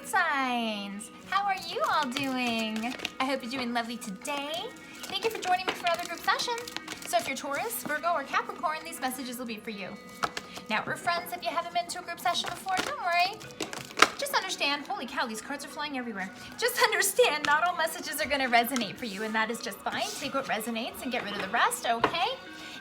Earth signs. How are you all doing? I hope you're doing lovely today. Thank you for joining me for another group session. So if you're Taurus, Virgo, or Capricorn, these messages will be for you. Now we're friends. If you haven't been to a group session before, don't worry. Just understand, holy cow, these cards are flying everywhere. Just understand, not all messages are gonna resonate for you, and that is just fine. Take what resonates and get rid of the rest, okay?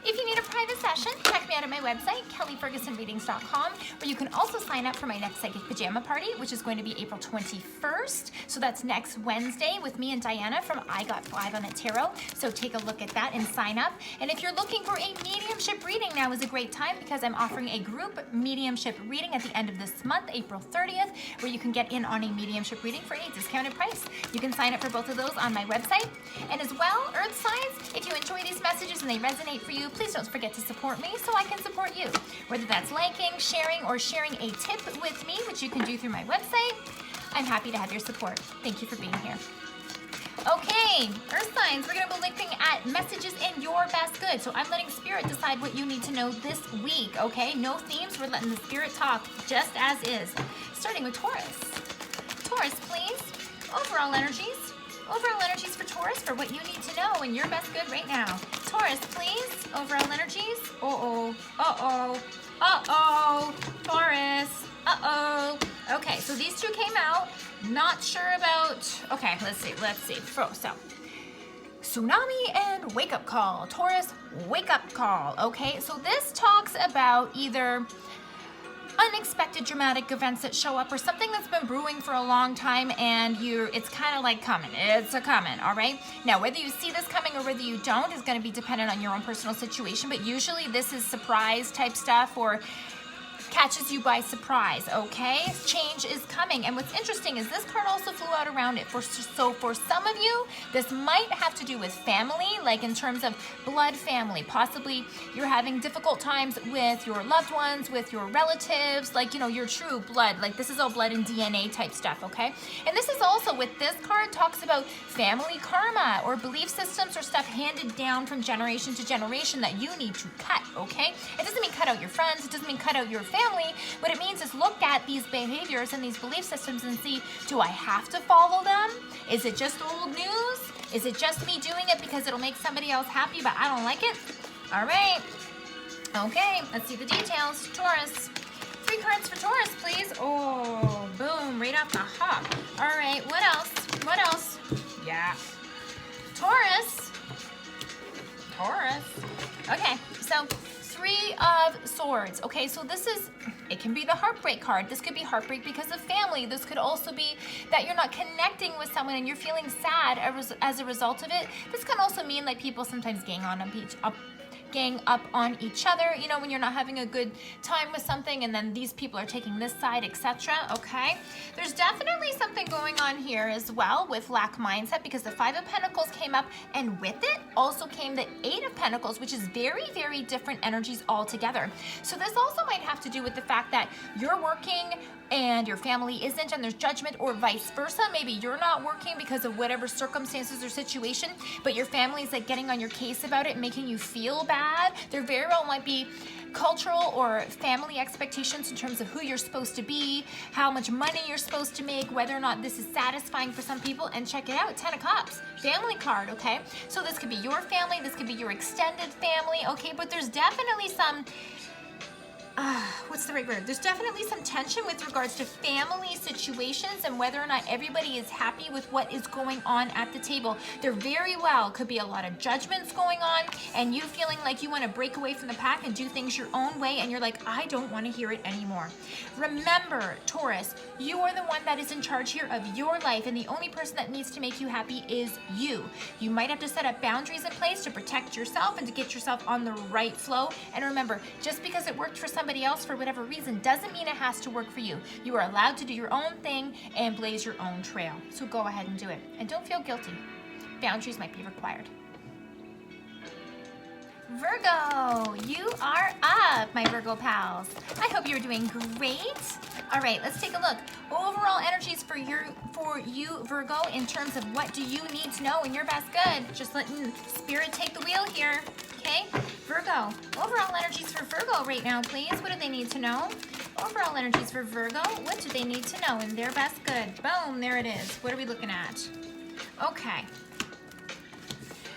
If you need a private session, check me out at my website, kellyfergusonreadings.com, where you can also sign up for my next psychic pajama party, which is going to be April 21st. So that's next Wednesday with me and Diana from I Got 5 on a Tarot. So take a look at that and sign up. And if you're looking for a mediumship reading, now is a great time because I'm offering a group mediumship reading at the end of this month, April 30th, where you can get in on a mediumship reading for a discounted price. You can sign up for both of those on my website. And as well, Earth signs, if you enjoy these messages and they resonate for you, please don't forget to support me so I can support you. Whether that's liking, sharing, or sharing a tip with me, which you can do through my website, I'm happy to have your support. Thank you for being here. Okay, Earth signs, we're going to be looking at messages in your best good. So I'm letting Spirit decide what you need to know this week, okay? No themes, we're letting the Spirit talk just as is. Starting with Taurus. Taurus, please. Overall energies. Overall energies for Taurus for what you need to know in your best good right now. Taurus, please. Overall energies. Uh-oh. Uh-oh. Uh-oh. Taurus. Uh-oh. Okay, so these two came out. Not sure about... Okay, let's see. So, tsunami and wake-up call. Taurus, wake-up call. Okay, so this talks about either unexpected dramatic events that show up or something that's been brewing for a long time and it's kind of like coming. It's a coming, all right? Now, whether you see this coming or whether you don't is going to be dependent on your own personal situation, but usually this is surprise type stuff or catches you by surprise, okay? Change is coming. And what's interesting is this card also flew out around it. So for some of you, this might have to do with family, like in terms of blood family. Possibly you're having difficult times with your loved ones, with your relatives, like, you know, your true blood. Like this is all blood and DNA type stuff, okay? And this is also, with this card, talks about family karma or belief systems or stuff handed down from generation to generation that you need to cut, okay? It doesn't mean cut out your friends. It doesn't mean cut out your family. What it means is look at these behaviors and these belief systems and see, do I have to follow them? Is it just old news? Is it just me doing it because it'll make somebody else happy but I don't like it? All right. Okay, let's see the details. Taurus. 3 cards for Taurus, please. Oh, boom, right off the hop. All right, what else? What else? Yeah. Taurus. Okay, so 3 of Swords. Okay, so this is, it can be the heartbreak card. This could be heartbreak because of family. This could also be that you're not connecting with someone and you're feeling sad as a result of it. This can also mean like people sometimes gang up on each other, you know, when you're not having a good time with something and then these people are taking this side, etc. Okay, there's definitely something going on here as well with lack mindset because the 5 of Pentacles came up and with it also came the 8 of Pentacles, which is very, very different energies altogether. So this also might have to do with the fact that you're working and your family isn't and there's judgment, or vice versa. Maybe you're not working because of whatever circumstances or situation, but your family's like getting on your case about it, making you feel bad. There very well might be cultural or family expectations in terms of who you're supposed to be, how much money you're supposed to make, whether or not this is satisfying for some people. And check it out, 10 of Cups, family card, okay? So this could be your family, this could be your extended family, okay? But there's definitely some what's the right word? There's definitely some tension with regards to family situations and whether or not everybody is happy with what is going on at the table. There very well could be a lot of judgments going on and you feeling like you want to break away from the pack and do things your own way and you're like, I don't want to hear it anymore. Remember, Taurus, you are the one that is in charge here of your life and the only person that needs to make you happy is you. You might have to set up boundaries in place to protect yourself and to get yourself on the right flow. And remember, just because it worked for somebody else for whatever reason doesn't mean it has to work for you. You are allowed to do your own thing and blaze your own trail. So go ahead and do it. And don't feel guilty. Boundaries might be required. Virgo, you are up, my Virgo pals. I hope you're doing great. All right, let's take a look. Overall overall energies for you, Virgo, in terms of what do you need to know in your best good. Just letting Spirit take the wheel here. Okay, Virgo, overall energies for Virgo right now, please. What do they need to know? Overall energies for Virgo, what do they need to know in their best good? Boom, there it is. What are we looking at? Okay.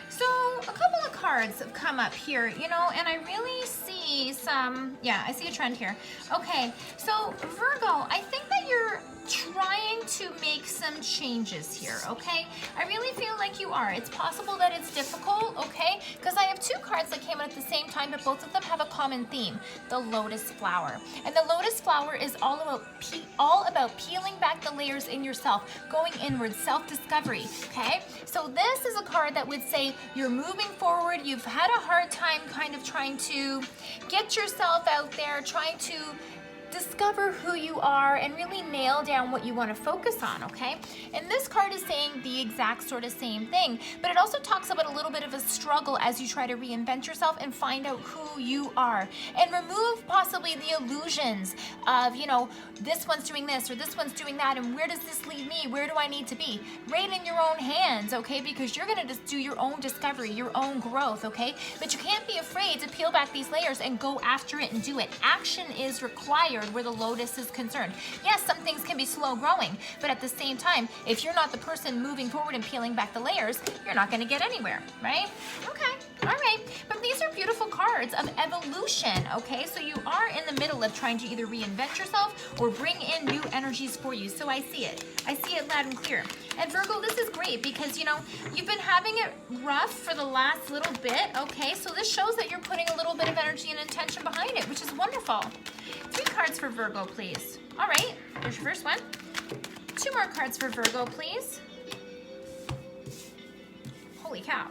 So a couple of cards have come up here, you know, and I really see some, yeah, I see a trend here. Okay, so Virgo, I think that you're trying to make some changes here, okay? I really feel like you are. It's possible that it's difficult, okay? Because I have two cards that came out at the same time, but both of them have a common theme, the lotus flower. And the lotus flower is all about peeling back the layers in yourself, going inward, self-discovery, okay? So this is a card that would say you're moving forward, you've had a hard time kind of trying to get yourself out there, trying to discover who you are and really nail down what you want to focus on, okay? And this card is saying the exact sort of same thing, but it also talks about a little bit of a struggle as you try to reinvent yourself and find out who you are and remove possibly the illusions of, you know, this one's doing this or this one's doing that, and where does this lead me? Where do I need to be? Right in your own hands, okay? Because you're gonna just do your own discovery, your own growth, okay? But you can't be afraid to peel back these layers and go after it and do it. Action is required where the lotus is concerned. Yes, some things can be slow growing, but at the same time, if you're not the person moving forward and peeling back the layers, you're not going to get anywhere, right? Okay, all right. But these are beautiful cards of evolution, okay? So you are in the middle of trying to either reinvent yourself or bring in new energies for you. So I see it. I see it loud and clear. And Virgo, this is great because, you know, you've been having it rough for the last little bit, okay? So this shows that you're putting a little bit of energy and intention behind it, which is wonderful. 3 cards for Virgo, please. All right, there's your first one. 2 more cards for Virgo, please. Holy cow.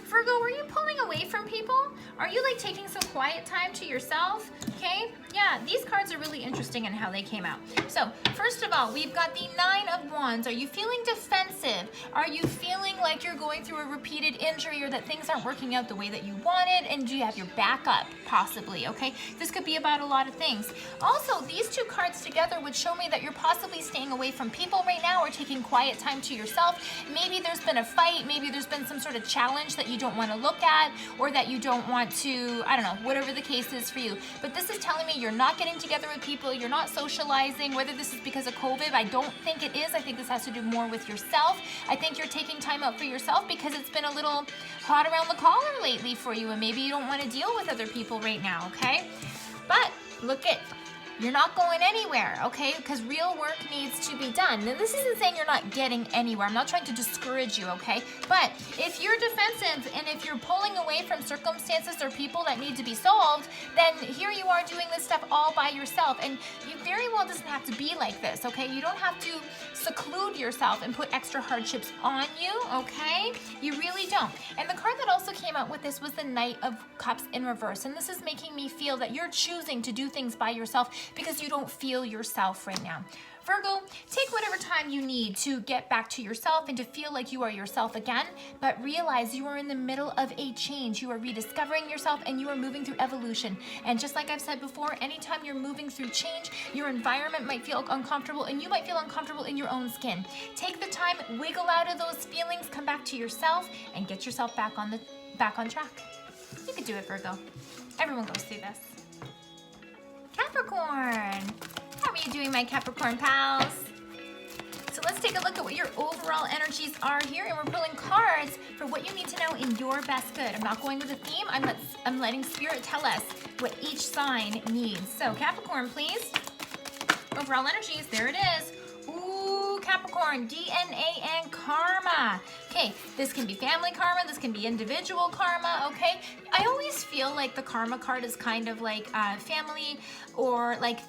Virgo, were you pulling away from people? Are you like taking some quiet time to yourself? Okay, yeah, these cards are really interesting in how they came out. So, first of all, we've got the 9 of Wands. Are you feeling defensive? Are you feeling like you're going through a repeated injury or that things aren't working out the way that you wanted? And do you have your back up, possibly, okay? This could be about a lot of things. Also, these 2 cards together would show me that you're possibly staying away from people right now or taking quiet time to yourself. Maybe there's been a fight, maybe there's been some sort of challenge that you don't want to look at or that you don't want to, I don't know, whatever the case is for you. But this is telling me you're not getting together with people, you're not socializing, whether this is because of COVID. I don't think it is. I think this has to do more with yourself. I think you're taking time out for yourself because it's been a little hot around the collar lately for you and maybe you don't want to deal with other people right now, okay? But look at, you're not going anywhere, okay? Because real work needs to be done. Now, this isn't saying you're not getting anywhere. I'm not trying to discourage you, okay? But if you're defensive and if you're pulling away from circumstances or people that need to be solved, then here you are doing this stuff all by yourself. And you very well doesn't have to be like this, okay? You don't have to seclude yourself and put extra hardships on you, okay? You really don't. And the card that also came out with this was the Knight of Cups in reverse. And this is making me feel that you're choosing to do things by yourself because you don't feel yourself right now. Virgo, take whatever time you need to get back to yourself and to feel like you are yourself again, but realize you are in the middle of a change. You are rediscovering yourself and you are moving through evolution. And just like I've said before, anytime you're moving through change, your environment might feel uncomfortable and you might feel uncomfortable in your own skin. Take the time, wiggle out of those feelings, come back to yourself and get yourself back on track. You can do it, Virgo. Everyone goes through this. Capricorn. How are you doing, my Capricorn pals? So let's take a look at what your overall energies are here, and we're pulling cards for what you need to know in your best good. I'm not going with a theme. I'm letting Spirit tell us what each sign needs. So Capricorn, please. Overall energies, there it is. Ooh, Capricorn, DNA and karma. Okay, this can be family karma, this can be individual karma, okay? I always feel like the karma card is kind of like family or like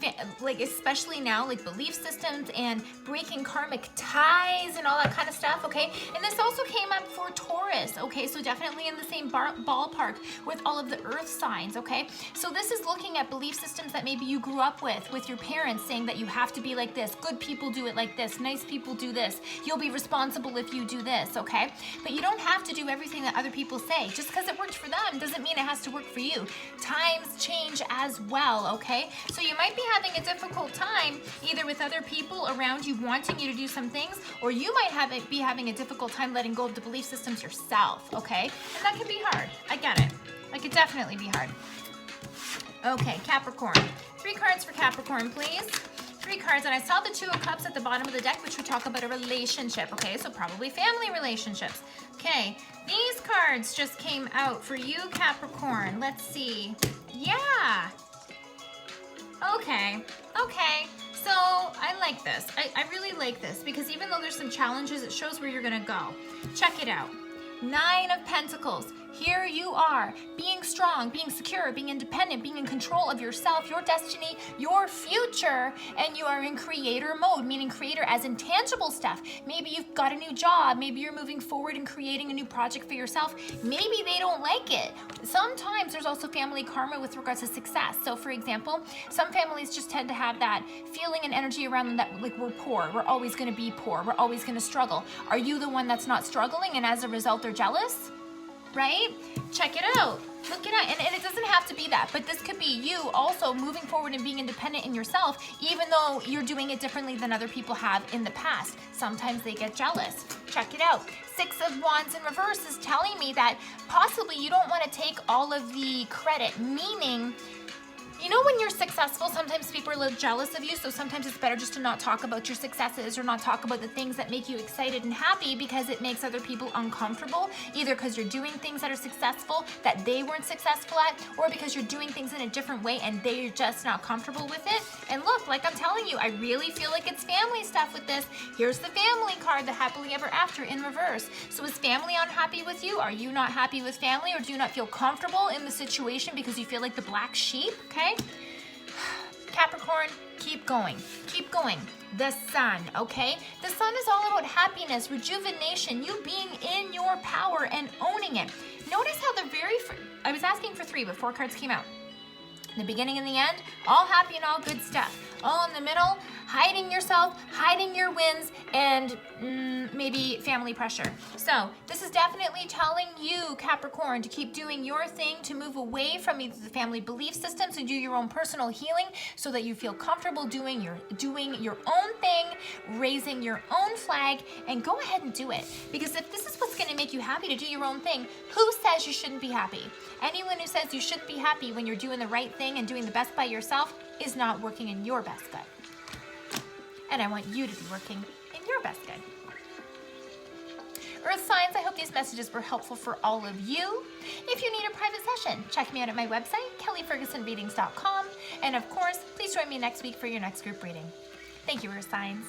especially now, like belief systems and breaking karmic ties and all that kind of stuff, okay? And this also came up for Taurus, okay? So definitely in the same ballpark with all of the earth signs, okay? So this is looking at belief systems that maybe you grew up with your parents saying that you have to be like this, good people do it like this, nice people do this. You'll be responsible if you do this, okay? But you don't have to do everything that other people say. Just because it worked for them doesn't mean it has to work for you. Times change as well, okay? So you might be having a difficult time either with other people around you wanting you to do some things, or you might be having a difficult time letting go of the belief systems yourself, okay? And that can be hard. I get it. It could definitely be hard. Okay, Capricorn. 3 cards for Capricorn, please. 3 cards, and I saw the 2 of Cups at the bottom of the deck, which would talk about a relationship, okay? So probably family relationships. Okay, these cards just came out for you, Capricorn. Let's see. Yeah. Okay. So I like this. I really like this because even though there's some challenges, it shows where you're gonna go. Check it out. 9 of Pentacles. Here you are, being strong, being secure, being independent, being in control of yourself, your destiny, your future, and you are in creator mode, meaning creator as in tangible stuff. Maybe you've got a new job, maybe you're moving forward and creating a new project for yourself. Maybe they don't like it. Sometimes there's also family karma with regards to success. So for example, some families just tend to have that feeling and energy around them that like we're poor, we're always gonna be poor, we're always gonna struggle. Are you the one that's not struggling and as a result they're jealous? Right? Check it out. Look it out. And it doesn't have to be that, but this could be you also moving forward and being independent in yourself, even though you're doing it differently than other people have in the past. Sometimes they get jealous. Check it out. 6 of Wands in reverse is telling me that possibly you don't want to take all of the credit, meaning, you know, when you're successful, sometimes people are a little jealous of you, so sometimes it's better just to not talk about your successes or not talk about the things that make you excited and happy because it makes other people uncomfortable, either because you're doing things that are successful that they weren't successful at, or because you're doing things in a different way and they're just not comfortable with it. And look, like I'm telling you, I really feel like it's family stuff with this. Here's the family card, the happily ever after in reverse. So is family unhappy with you? Are you not happy with family, or do you not feel comfortable in the situation because you feel like the black sheep? Okay? Capricorn, keep going. Keep going. The Sun, okay? The Sun is all about happiness, rejuvenation, you being in your power and owning it. Notice how I was asking for 3, but 4 cards came out. The beginning and the end, all happy and all good stuff. All in the middle, hiding yourself, hiding your wins, and maybe family pressure. So this is definitely telling you, Capricorn, to keep doing your thing, to move away from either the family belief systems and do your own personal healing so that you feel comfortable doing your own thing, raising your own flag, and go ahead and do it. Because if this is what's going to make you happy to do your own thing, who says you shouldn't be happy? Anyone who says you shouldn't be happy when you're doing the right thing and doing the best by yourself is not working in your best good. And I want you to be working in your best good. Earth signs, I hope these messages were helpful for all of you. If you need a private session, check me out at my website, kellyfergusonreadings.com. And of course, please join me next week for your next group reading. Thank you, Earth signs.